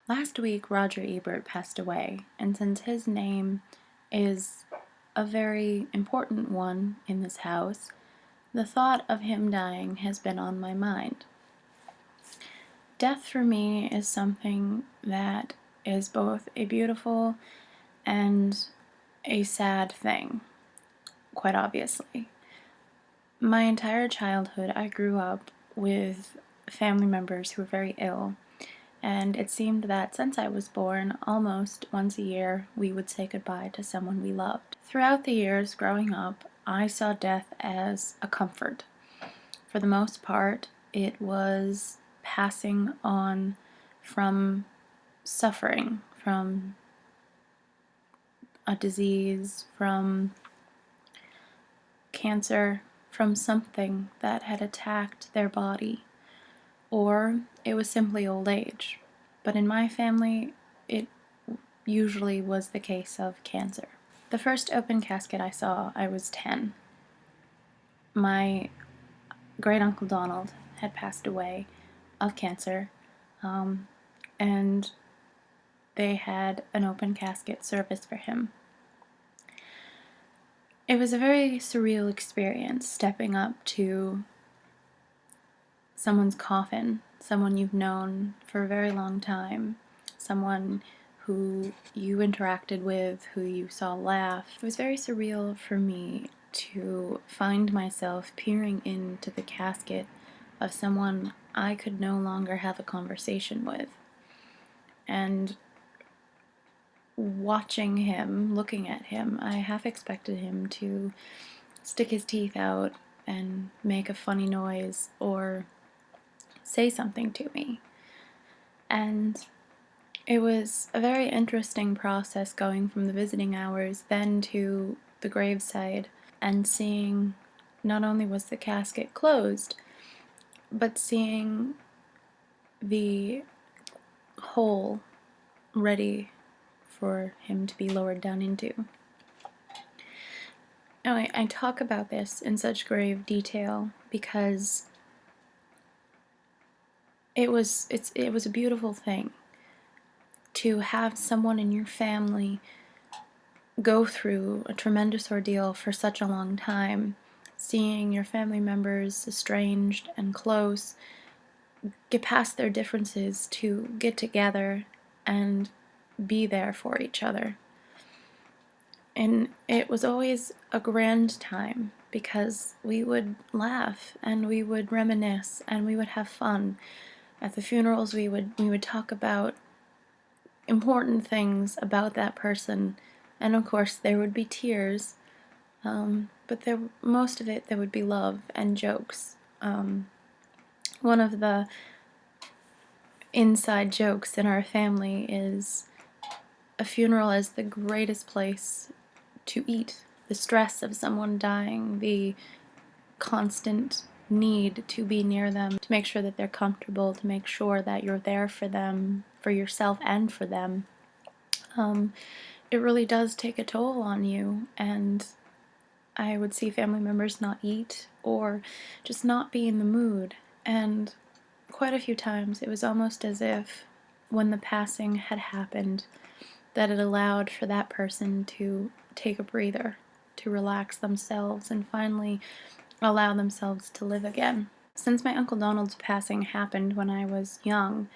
Last week, Roger Ebert passed away, and since his name is a very important one in this house, the thought of him dying has been on my mind. Death for me is something that is both a beautiful and a sad thing, quite obviously. My entire childhood, I grew up with family members who were very ill. And it seemed that since I was born, almost once a year, we would say goodbye to someone we loved. Throughout the years growing up, I saw death as a comfort. For the most part, it was passing on from suffering, from a disease, from cancer, from something that had attacked their body, or it was simply old age. But in my family, it usually was the case of cancer. The first open casket I saw, I was 10. My great uncle Donald had passed away of cancer, and they had an open casket service for him. It was a very surreal experience stepping up to someone's coffin, someone you've known for a very long time, someone who you interacted with, who you saw laugh. It was very surreal for me to find myself peering into the casket of someone I could no longer have a conversation with. And watching him, looking at him, I half expected him to stick his teeth out and make a funny noise or say something to me. And it was a very interesting process going from the visiting hours then to the graveside and seeing not only was the casket closed, but seeing the hole ready for him to be lowered down into. Now, I talk about this in such grave detail because it was a beautiful thing to have someone in your family go through a tremendous ordeal for such a long time, seeing your family members estranged and close, get past their differences to get together and be there for each other. And it was always a grand time because we would laugh and we would reminisce and we would have fun. At the funerals we would talk about important things about that person, and of course there would be tears, but most of it there would be love and jokes. One of the inside jokes in our family is a funeral is the greatest place to eat. The stress of someone dying, the constant need to be near them, to make sure that they're comfortable, to make sure that you're there for them, for yourself and for them. It really does take a toll on you, and I would see family members not eat or just not be in the mood, and quite a few times it was almost as if when the passing had happened that it allowed for that person to take a breather, to relax themselves and finally allow themselves to live again. Since my Uncle Donald's passing happened when I was young,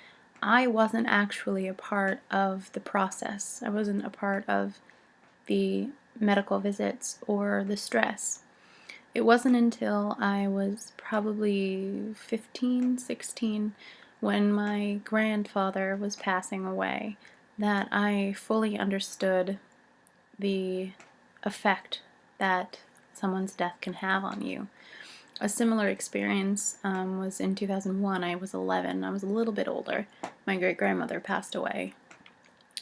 I wasn't actually a part of the process. I wasn't a part of the medical visits or the stress. It wasn't until I was probably 15, 16, when my grandfather was passing away, that I fully understood the effect that someone's death can have on you. A similar experience was in 2001. I was 11. I was a little bit older. My great-grandmother passed away.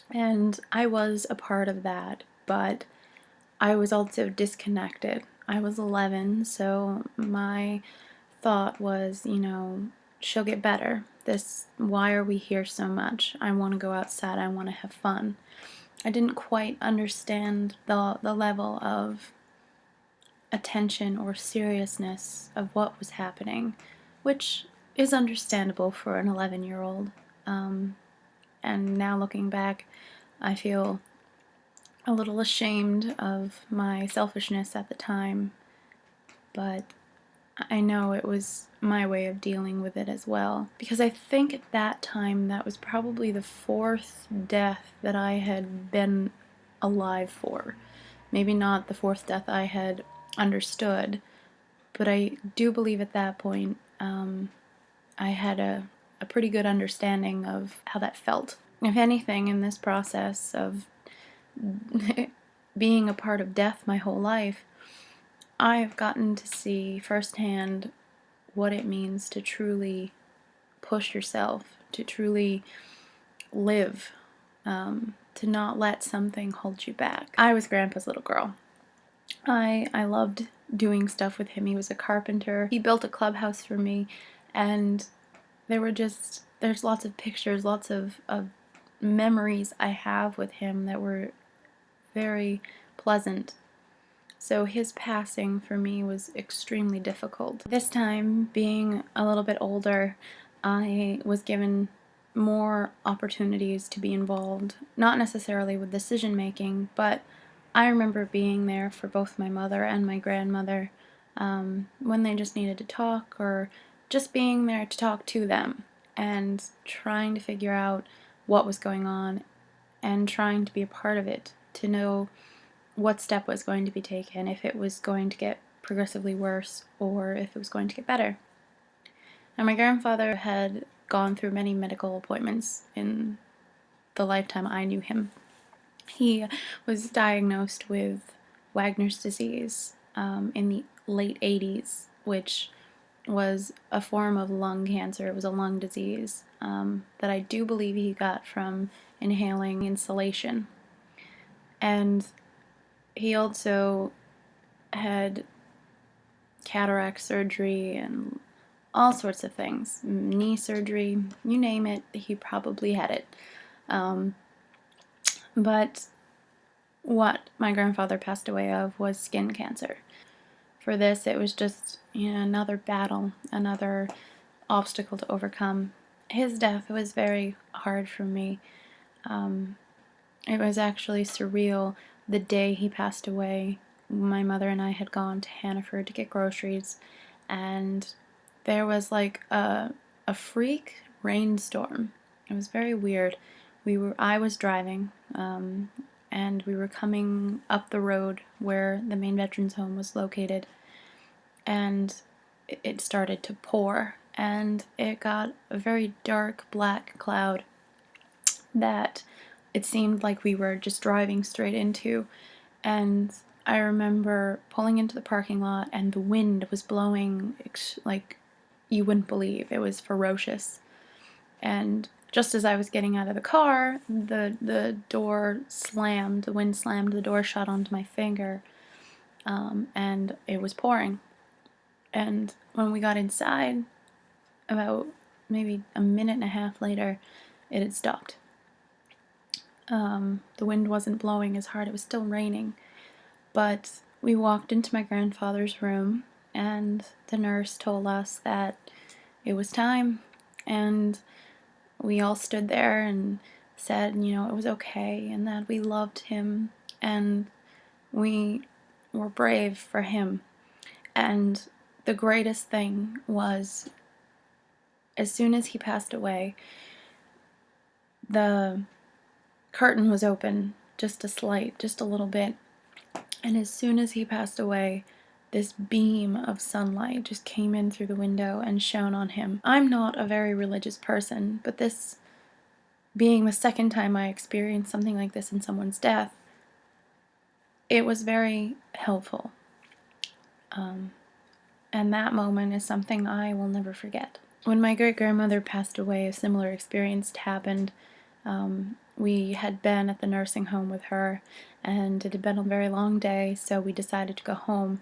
And I was a part of that, but I was also disconnected. I was 11, so my thought was, she'll get better. Why are we here so much? I want to go outside. I want to have fun. I didn't quite understand the level of attention or seriousness of what was happening, which is understandable for an 11-year-old. and now looking back, I feel a little ashamed of my selfishness at the time, but I know it was my way of dealing with it as well. Because I think at that time that was probably the fourth death that I had been alive for. Maybe not the fourth death I had understood, but I do believe at that point I had a pretty good understanding of how that felt. If anything, in this process of being a part of death my whole life, I've gotten to see firsthand what it means to truly push yourself, to truly live, to not let something hold you back. I was Grandpa's little girl. I loved doing stuff with him. He was a carpenter. He built a clubhouse for me, and there's lots of pictures, lots of memories I have with him that were very pleasant. So his passing for me was extremely difficult. This time, being a little bit older, I was given more opportunities to be involved, not necessarily with decision making, but I remember being there for both my mother and my grandmother when they just needed to talk, or just being there to talk to them and trying to figure out what was going on and trying to be a part of it, to know what step was going to be taken, if it was going to get progressively worse or if it was going to get better. Now, my grandfather had gone through many medical appointments in the lifetime I knew him. He was diagnosed with Wagner's disease in the late 80s, which was a form of lung cancer. It was a lung disease that I do believe he got from inhaling insulation. And he also had cataract surgery and all sorts of things, knee surgery, you name it, he probably had it. But what my grandfather passed away of was skin cancer. For this, it was just, another battle, another obstacle to overcome. His death was very hard for me. It was actually surreal. The day he passed away, my mother and I had gone to Hannaford to get groceries, and there was like a freak rainstorm. It was very weird. I was driving, and we were coming up the road where the main veterans home was located, and it started to pour, and it got a very dark black cloud that it seemed like we were just driving straight into. And I remember pulling into the parking lot, and the wind was blowing like you wouldn't believe. It was ferocious. And just as I was getting out of the car, the door slammed, the wind slammed the door shut onto my finger, and it was pouring. And when we got inside, about maybe a minute and a half later, it had stopped. The wind wasn't blowing as hard, it was still raining. But we walked into my grandfather's room, and the nurse told us that it was time, and we all stood there and said, it was okay, and that we loved him, and we were brave for him. And the greatest thing was, as soon as he passed away, the curtain was open just a little bit, and as soon as he passed away, this beam of sunlight just came in through the window and shone on him. I'm not a very religious person, but this being the second time I experienced something like this in someone's death, it was very helpful. And that moment is something I will never forget. When my great-grandmother passed away, a similar experience happened. We had been at the nursing home with her, and it had been a very long day, so we decided to go home.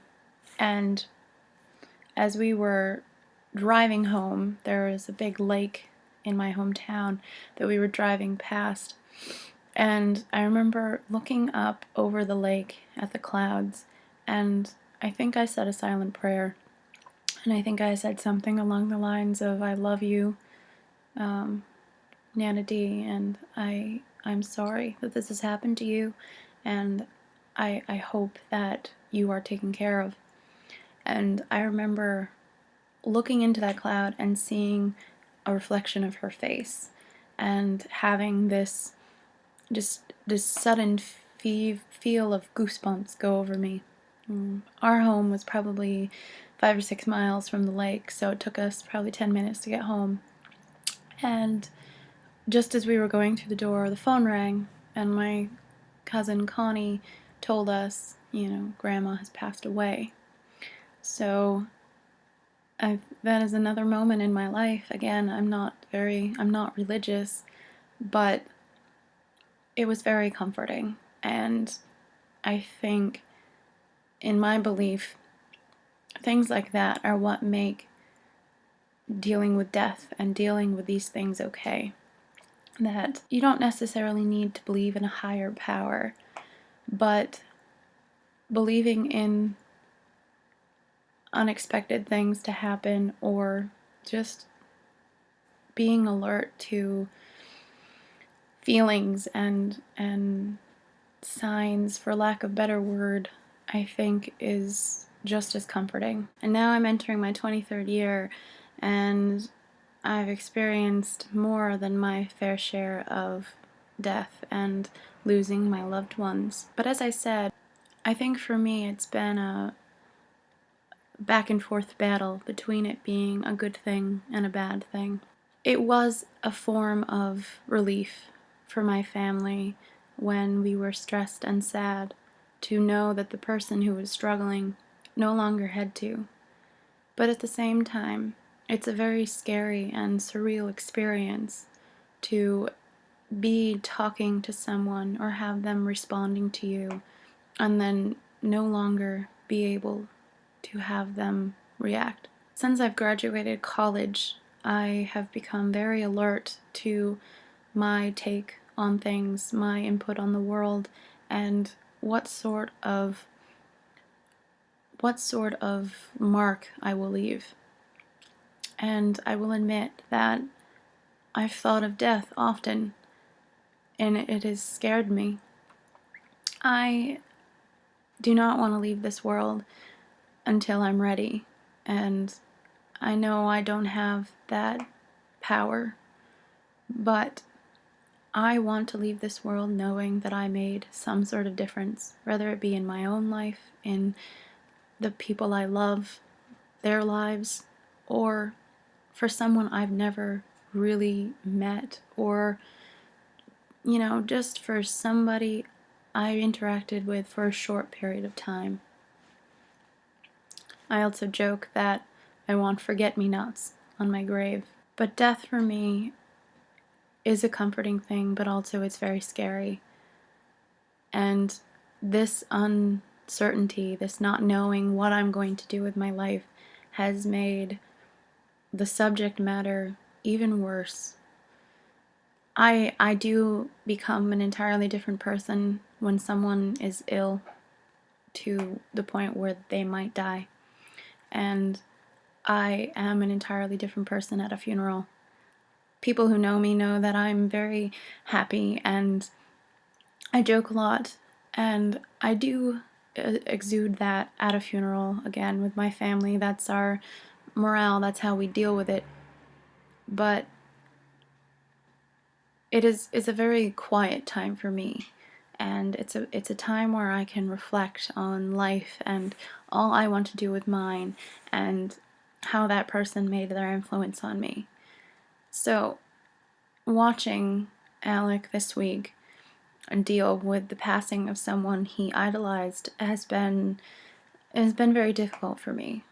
And as we were driving home, there was a big lake in my hometown that we were driving past. And I remember looking up over the lake at the clouds, and I think I said a silent prayer. And I think I said something along the lines of, I love you, Nana D, and I'm sorry that this has happened to you, and I hope that you are taken care of. And I remember looking into that cloud and seeing a reflection of her face, and having this sudden feel of goosebumps go over me. Our home was probably 5 or 6 miles from the lake, so it took us probably 10 minutes to get home. And just as we were going through the door, the phone rang, and my cousin Connie told us, Grandma has passed away. So that is another moment in my life. Again, I'm not religious, but it was very comforting. And I think, in my belief, things like that are what make dealing with death and dealing with these things okay. That you don't necessarily need to believe in a higher power, but believing in unexpected things to happen, or just being alert to feelings and signs, for lack of a better word, I think is just as comforting. And now I'm entering my 23rd year, and I've experienced more than my fair share of death and losing my loved ones. But as I said, I think for me it's been a back and forth battle between it being a good thing and a bad thing. It was a form of relief for my family when we were stressed and sad to know that the person who was struggling no longer had to. But at the same time, it's a very scary and surreal experience to be talking to someone or have them responding to you and then no longer be able to have them react. Since I've graduated college, I have become very alert to my take on things, my input on the world, and what sort of mark I will leave. And I will admit that I've thought of death often, and it has scared me. I do not want to leave this world until I'm ready, and I know I don't have that power, but I want to leave this world knowing that I made some sort of difference, whether it be in my own life, in the people I love, their lives, or for someone I've never really met, or, just for somebody I interacted with for a short period of time. I also joke that I want forget-me-nots on my grave. But death for me is a comforting thing, but also it's very scary. And this uncertainty, this not knowing what I'm going to do with my life, has made the subject matter even worse. I do become an entirely different person when someone is ill to the point where they might die. And I am an entirely different person at a funeral. People who know me know that I'm very happy, and I joke a lot, and I do exude that at a funeral, again, with my family. That's our morale, that's how we deal with it. But it's a very quiet time for me, and it's a time where I can reflect on life and all I want to do with mine, and how that person made their influence on me. So, watching Alec this week and deal with the passing of someone he idolized has been very difficult for me.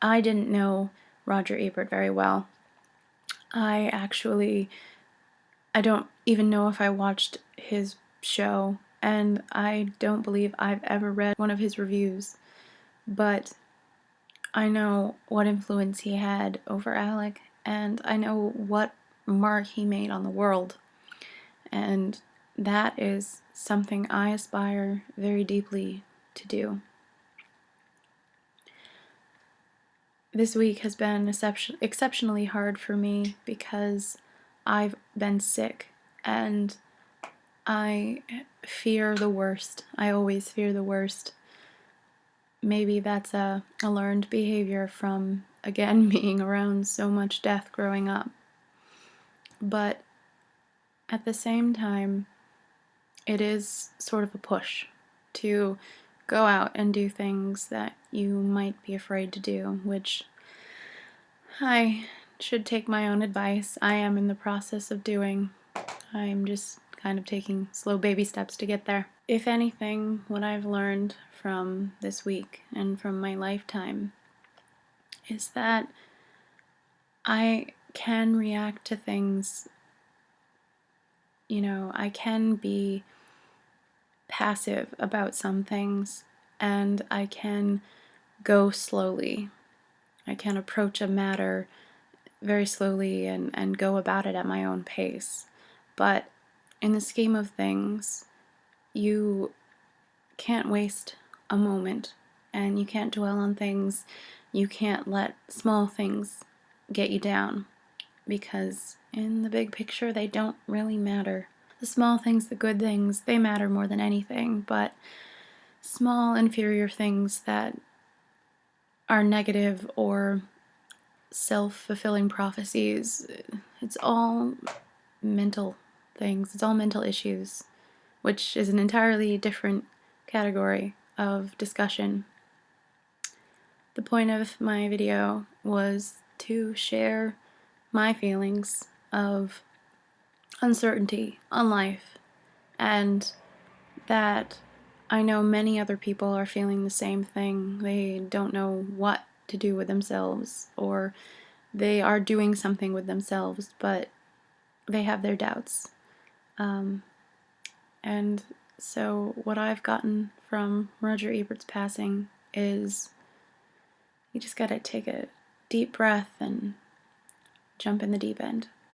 I didn't know Roger Ebert very well. I don't even know if I watched his show, and I don't believe I've ever read one of his reviews, but I know what influence he had over Alec, and I know what mark he made on the world, and that is something I aspire very deeply to do. this week has been exceptionally hard for me because I've been sick and I fear the worst. I always fear the worst. Maybe that's a learned behavior from, again, being around so much death growing up. But at the same time, it is sort of a push to go out and do things that you might be afraid to do, which I should take my own advice. I am in the process of doing. I'm just kind of taking slow baby steps to get there. If anything, what I've learned from this week and from my lifetime is that I can react to things, I can be passive about some things, and I can go slowly. I can approach a matter very slowly and go about it at my own pace. But in the scheme of things, you can't waste a moment, and you can't dwell on things. You can't let small things get you down, because in the big picture, they don't really matter. The small things, the good things, they matter more than anything, but small, inferior things that are negative or self-fulfilling prophecies, it's all mental things. It's all mental issues, which is an entirely different category of discussion. The point of my video was to share my feelings of uncertainty on life, and that I know many other people are feeling the same thing. They don't know what to do with themselves, or they are doing something with themselves, but they have their doubts. And so what I've gotten from Roger Ebert's passing is you just gotta take a deep breath and jump in the deep end.